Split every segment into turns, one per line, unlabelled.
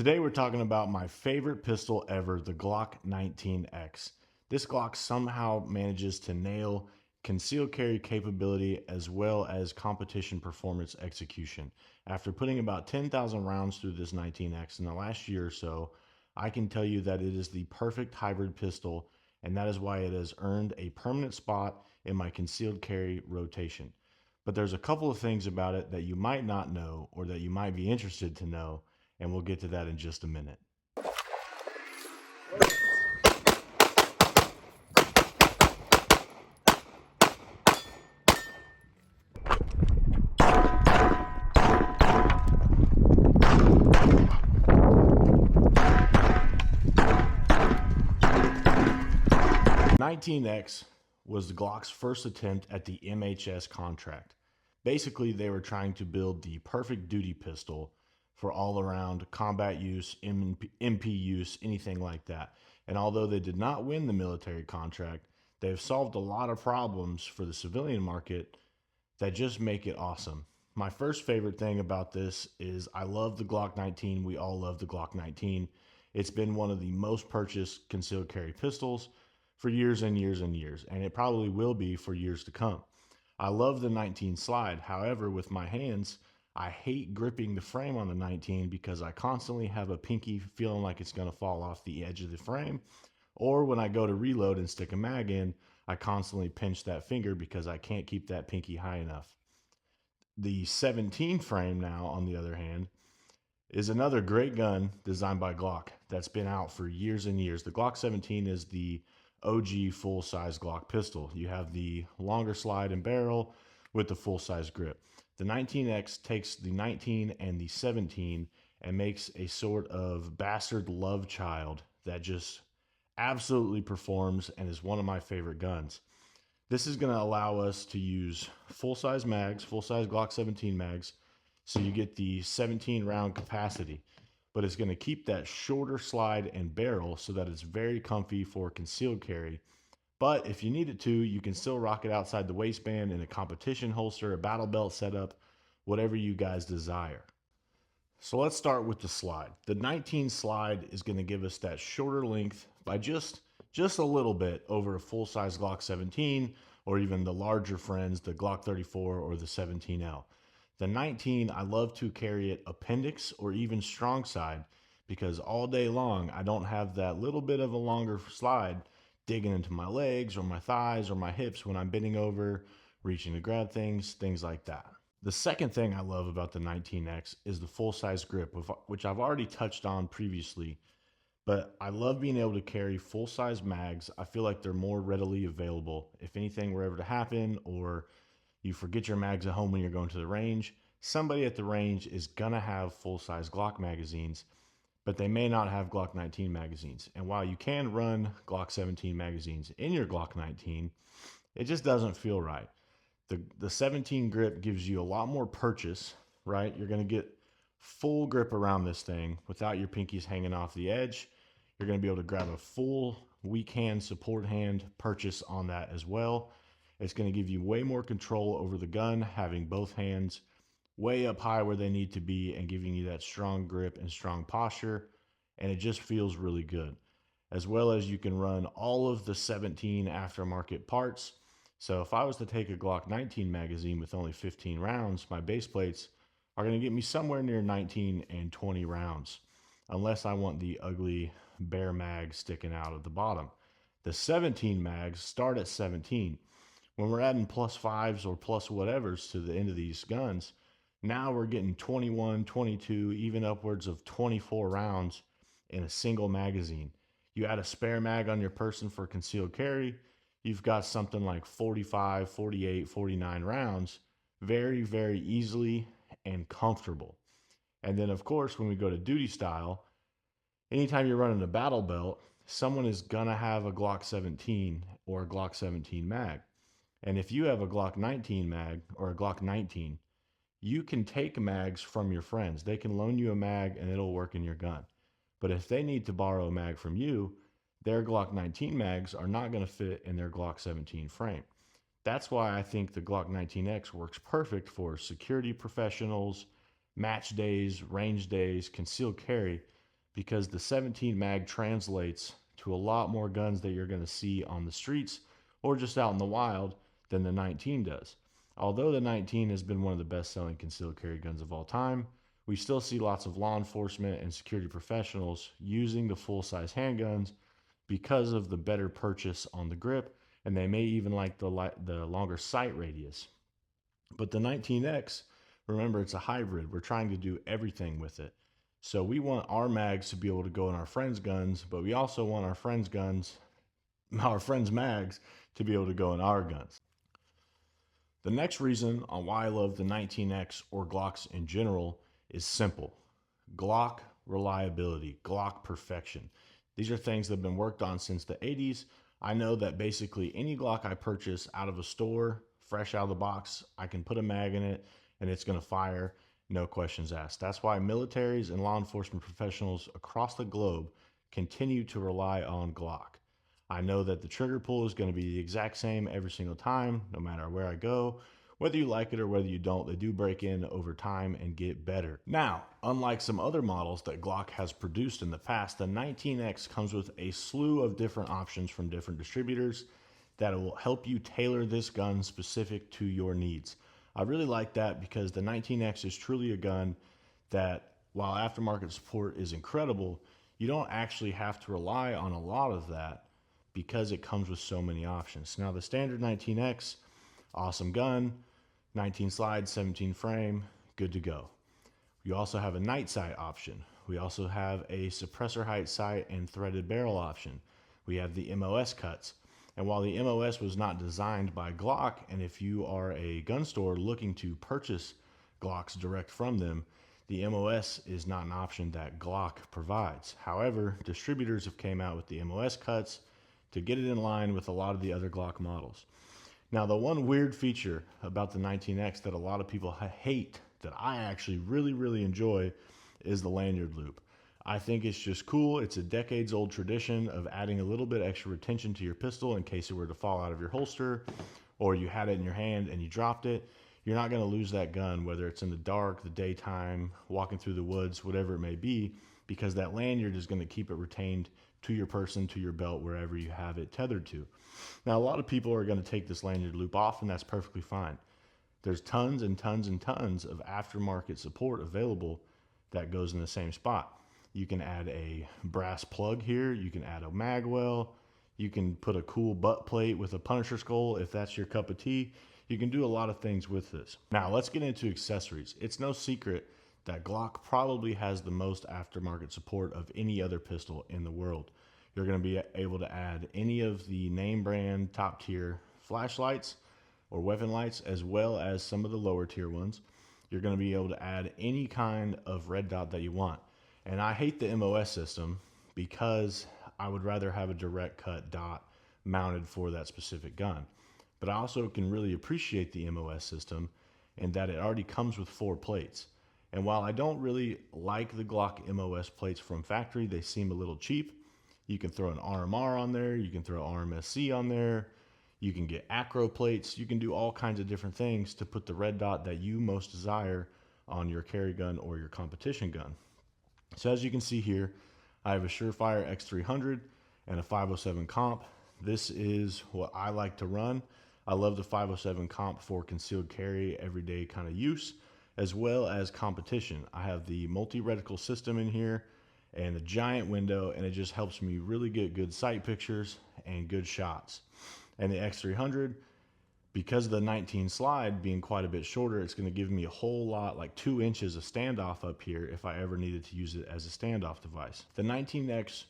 Today we're talking about my favorite pistol ever, the Glock 19X. This Glock somehow manages to nail concealed carry capability as well as competition performance execution. After putting about 10,000 rounds through this 19X in the last year or so, I can tell you that it is the perfect hybrid pistol, and that is why it has earned a permanent spot in my concealed carry rotation. But there's a couple of things about it that you might not know or that you might be interested to know, and we'll get to that in just a minute. The 19X was the Glock's first attempt at the MHS contract. Basically, they were trying to build the perfect duty pistol for all around combat use, MP use, anything like that. And although they did not win the military contract, they've solved a lot of problems for the civilian market that just make it awesome. My first favorite thing about this is I love the Glock 19. We all love the Glock 19. It's been one of the most purchased concealed carry pistols for years and years and years, and it probably will be for years to come. I love the 19 slide. However, with my hands, I hate gripping the frame on the 19 because I constantly have a pinky feeling like it's going to fall off the edge of the frame. Or when I go to reload and stick a mag in, I constantly pinch that finger because I can't keep that pinky high enough. The 17 frame now, on the other hand, is another great gun designed by Glock that's been out for years and years. The Glock 17 is the OG full-size Glock pistol. You have the longer slide and barrel with the full-size grip. The 19X takes the 19 and the 17 and makes a sort of bastard love child that just absolutely performs and is one of my favorite guns. This is going to allow us to use full-size mags, full-size Glock 17 mags, so you get the 17 round capacity, but it's going to keep that shorter slide and barrel so that it's very comfy for concealed carry. But if you need it to, you can still rock it outside the waistband in a competition holster, a battle belt setup, whatever you guys desire. So let's start with the slide. The 19 slide is going to give us that shorter length by just a little bit over a full-size Glock 17 or even the larger friends, the Glock 34 or the 17L. The 19, I love to carry it appendix or even strong side because all day long I don't have that little bit of a longer slide digging into my legs or my thighs or my hips when I'm bending over, reaching to grab things like that. The second thing I love about the 19X is the full-size grip, which I've already touched on previously, but I love being able to carry full-size mags. I feel like they're more readily available. If anything were ever to happen or you forget your mags at home when you're going to the range, somebody at the range is gonna have full-size Glock magazines, but they may not have Glock 19 magazines. And while you can run Glock 17 magazines in your Glock 19, it just doesn't feel right. The 17 grip gives you a lot more purchase, right? You're gonna get full grip around this thing without your pinkies hanging off the edge. You're gonna be able to grab a full weak hand, support hand purchase on that as well. It's gonna give you way more control over the gun, having both hands way up high where they need to be and giving you that strong grip and strong posture. And it just feels really good. As well as you can run all of the 17 aftermarket parts. So if I was to take a Glock 19 magazine with only 15 rounds, my base plates are going to get me somewhere near 19 and 20 rounds, unless I want the ugly bare mag sticking out of the bottom. The 17 mags start at 17. When we're adding plus fives or plus whatevers to the end of these guns, now we're getting 21, 22, even upwards of 24 rounds in a single magazine. You add a spare mag on your person for concealed carry, you've got something like 45, 48, 49 rounds very, very easily and comfortable. And then, of course, when we go to duty style, anytime you're running a battle belt, someone is going to have a Glock 17 or a Glock 17 mag. And if you have a Glock 19 mag or a Glock 19, you can take mags from your friends. They can loan you a mag and it'll work in your gun. But if they need to borrow a mag from you, their Glock 19 mags are not going to fit in their Glock 17 frame. That's why I think the Glock 19X works perfect for security professionals, match days, range days, concealed carry, because the 17 mag translates to a lot more guns that you're going to see on the streets or just out in the wild than the 19 does. Although the 19 has been one of the best selling concealed carry guns of all time, we still see lots of law enforcement and security professionals using the full size handguns because of the better purchase on the grip, and they may even like the longer sight radius. But the 19X, remember, it's a hybrid. We're trying to do everything with it. So we want our mags to be able to go in our friends' guns, but we also want our friends' mags to be able to go in our guns. The next reason on why I love the 19X or Glocks in general is simple. Glock reliability, Glock perfection. These are things that have been worked on since the 80s. I know that basically any Glock I purchase out of a store, fresh out of the box, I can put a mag in it and it's going to fire, no questions asked. That's why militaries and law enforcement professionals across the globe continue to rely on Glock. I know that the trigger pull is going to be the exact same every single time, no matter where I go. Whether you like it or whether you don't, they do break in over time and get better. Now, unlike some other models that Glock has produced in the past, the 19X comes with a slew of different options from different distributors that will help you tailor this gun specific to your needs. I really like that because the 19X is truly a gun that, while aftermarket support is incredible, you don't actually have to rely on a lot of that because it comes with so many options. Now, the standard 19X, awesome gun, 19 slide, 17 frame, good to go. You also have a night sight option. We also have a suppressor height sight and threaded barrel option. We have the MOS cuts. And while the MOS was not designed by Glock, and if you are a gun store looking to purchase Glocks direct from them, the MOS is not an option that Glock provides. However, distributors have came out with the MOS cuts to get it in line with a lot of the other Glock models. Now, the one weird feature about the 19X that a lot of people hate that I actually really enjoy is the lanyard loop. I think it's just cool. It's a decades old tradition of adding a little bit extra retention to your pistol in case it were to fall out of your holster or you had it in your hand and you dropped it. You're not going to lose that gun, whether it's in the dark, the daytime, walking through the woods, whatever it may be, because that lanyard is going to keep it retained to your person, to your belt, wherever you have it tethered to. Now, a lot of people are going to take this lanyard loop off, and that's perfectly fine. There's tons and tons and tons of aftermarket support available that goes in the same spot. You can add a brass plug here. You can add a mag well. You can put a cool butt plate with a Punisher skull if that's your cup of tea. You can do a lot of things with this. Now, let's get into accessories. It's no secret that Glock probably has the most aftermarket support of any other pistol in the world. You're going to be able to add any of the name brand top tier flashlights or weapon lights, as well as some of the lower tier ones. You're going to be able to add any kind of red dot that you want. And I hate the MOS system because I would rather have a direct cut dot mounted for that specific gun. But I also can really appreciate the MOS system in that it already comes with 4 plates. And while I don't really like the Glock MOS plates from factory, they seem a little cheap. You can throw an RMR on there, you can throw RMSC on there, you can get acro plates, you can do all kinds of different things to put the red dot that you most desire on your carry gun or your competition gun. So as you can see here, I have a Surefire X300 and a 507 comp. This is what I like to run. I love the 507 comp for concealed carry, everyday kind of use, as well as competition. I have the multi-reticle system in here and a giant window, and it just helps me really get good sight pictures and good shots. And the X300, because of the 19 slide being quite a bit shorter, it's going to give me a whole lot, like 2 inches of standoff up here if I ever needed to use it as a standoff device. The 19X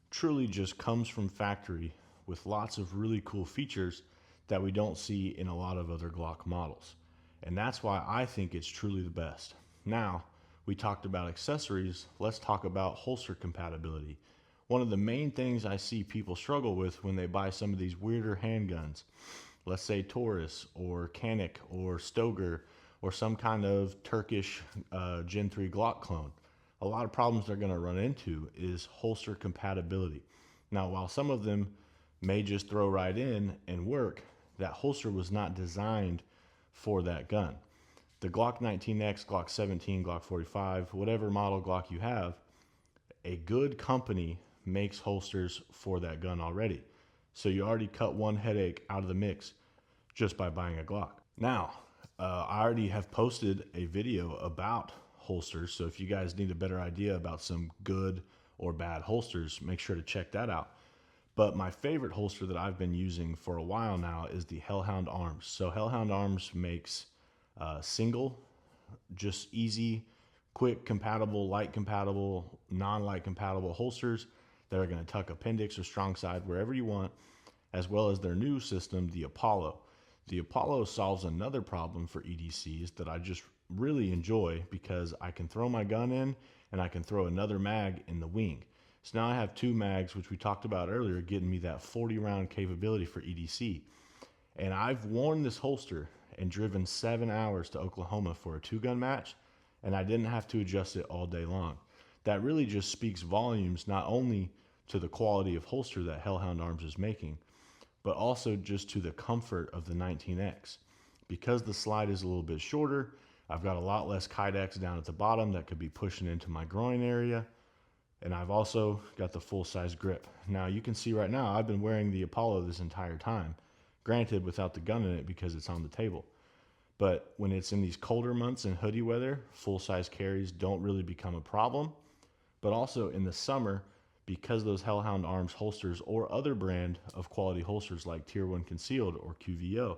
truly just comes from factory with lots of really cool features that we don't see in a lot of other Glock models. And that's why I think it's truly the best. Now, we talked about accessories, let's talk about holster compatibility. One of the main things I see people struggle with when they buy some of these weirder handguns, let's say Taurus or Canik or Stoger or some kind of Turkish Gen 3 Glock clone, a lot of problems they're going to run into is holster compatibility. Now, while some of them may just throw right in and work, that holster was not designed for that gun. The Glock 19X, Glock 17, Glock 45, whatever model Glock you have, a good company makes holsters for that gun already. So you already cut one headache out of the mix just by buying a Glock. Now, I already have posted a video about holsters, so if you guys need a better idea about some good or bad holsters, make sure to check that out. But my favorite holster that I've been using for a while now is the Hellhound Arms. So Hellhound Arms makes single, just easy, quick, compatible, light compatible, non-light compatible holsters that are going to tuck appendix or strong side wherever you want, as well as their new system, the Apollo. The Apollo solves another problem for EDCs that I just really enjoy because I can throw my gun in and I can throw another mag in the wing. So now I have two mags, which we talked about earlier, getting me that 40 round capability for EDC. And I've worn this holster and driven 7 hours to Oklahoma for a 2-gun match, and I didn't have to adjust it all day long. That really just speaks volumes, not only to the quality of holster that Hellhound Arms is making, but also just to the comfort of the 19X. Because the slide is a little bit shorter, I've got a lot less kydex down at the bottom that could be pushing into my groin area. And I've also got the full-size grip. Now you can see right now, I've been wearing the Apollo this entire time. Granted, without the gun in it because it's on the table. But when it's in these colder months and hoodie weather, full-size carries don't really become a problem. But also in the summer, because those Hellhound Arms holsters or other brand of quality holsters like Tier 1 Concealed or QVO,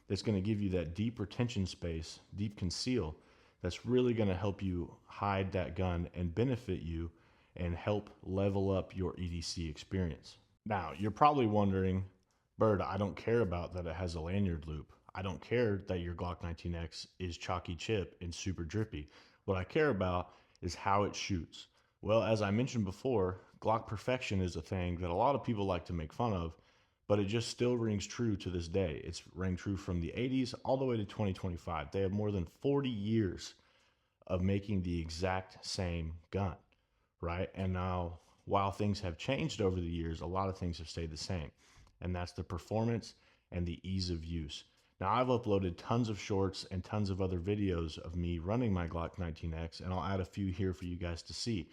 that's going to give you that deep retention space, deep conceal, that's really going to help you hide that gun and benefit you and help level up your EDC experience. Now, you're probably wondering, Bird, I don't care about that it has a lanyard loop. I don't care that your Glock 19X is chalky chip and super drippy. What I care about is how it shoots. Well, as I mentioned before, Glock perfection is a thing that a lot of people like to make fun of, but it just still rings true to this day. It's rang true from the 80s all the way to 2025. They have more than 40 years of making the exact same gun, right? And now, while things have changed over the years, a lot of things have stayed the same, and that's the performance and the ease of use. Now, I've uploaded tons of shorts and tons of other videos of me running my Glock 19X, and I'll add a few here for you guys to see.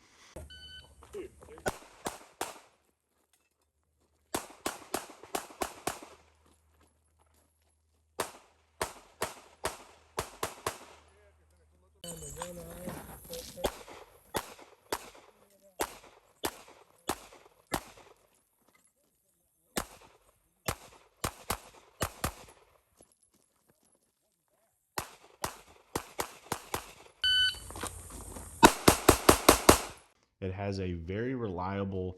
It has a very reliable,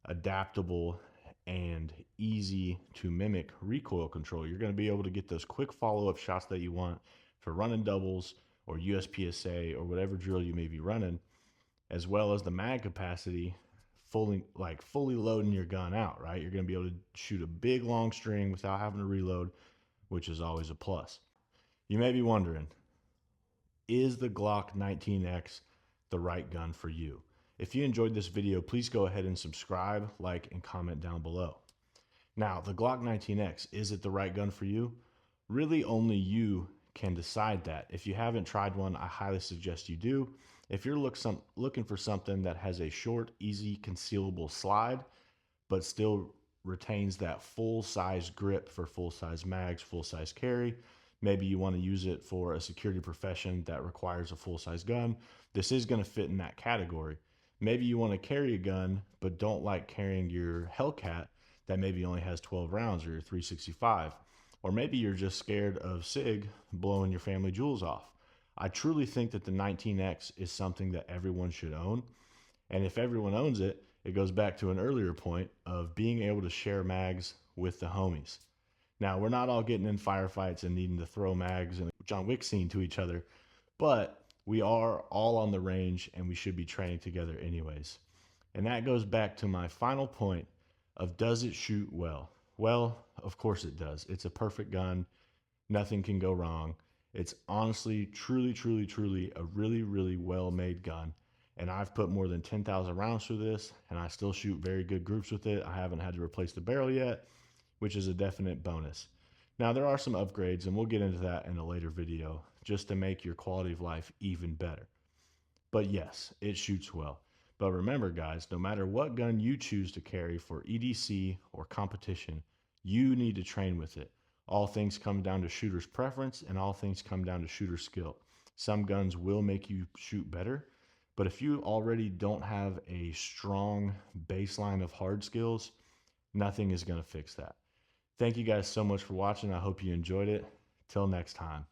adaptable, and easy to mimic recoil control. You're going to be able to get those quick follow-up shots that you want for running doubles or USPSA or whatever drill you may be running, as well as the mag capacity, fully loading your gun out, right? You're going to be able to shoot a big long string without having to reload, which is always a plus. You may be wondering, is the Glock 19X the right gun for you? If you enjoyed this video, please go ahead and subscribe, like, and comment down below. Now, the Glock 19X, is it the right gun for you? Really, only you can decide that. If you haven't tried one, I highly suggest you do. If you're looking for something that has a short, easy, concealable slide, but still retains that full-size grip for full-size mags, full-size carry, maybe you want to use it for a security profession that requires a full-size gun, this is going to fit in that category. Maybe you want to carry a gun, but don't like carrying your Hellcat that maybe only has 12 rounds or your 365. Or maybe you're just scared of SIG blowing your family jewels off. I truly think that the 19X is something that everyone should own. And if everyone owns it, it goes back to an earlier point of being able to share mags with the homies. Now, we're not all getting in firefights and needing to throw mags and John Wick scene to each other, but we are all on the range and we should be training together anyways. And that goes back to my final point of, does it shoot well? Well, of course it does. It's a perfect gun. Nothing can go wrong. It's honestly, truly, truly, truly a really, really well-made gun. And I've put more than 10,000 rounds through this, and I still shoot very good groups with it. I haven't had to replace the barrel yet, which is a definite bonus. Now, there are some upgrades, and we'll get into that in a later video, just to make your quality of life even better. But yes, it shoots well. But remember, guys, no matter what gun you choose to carry for EDC or competition, you need to train with it. All things come down to shooter's preference, and all things come down to shooter skill. Some guns will make you shoot better, but if you already don't have a strong baseline of hard skills, nothing is going to fix that. Thank you guys so much for watching. I hope you enjoyed it. Till next time.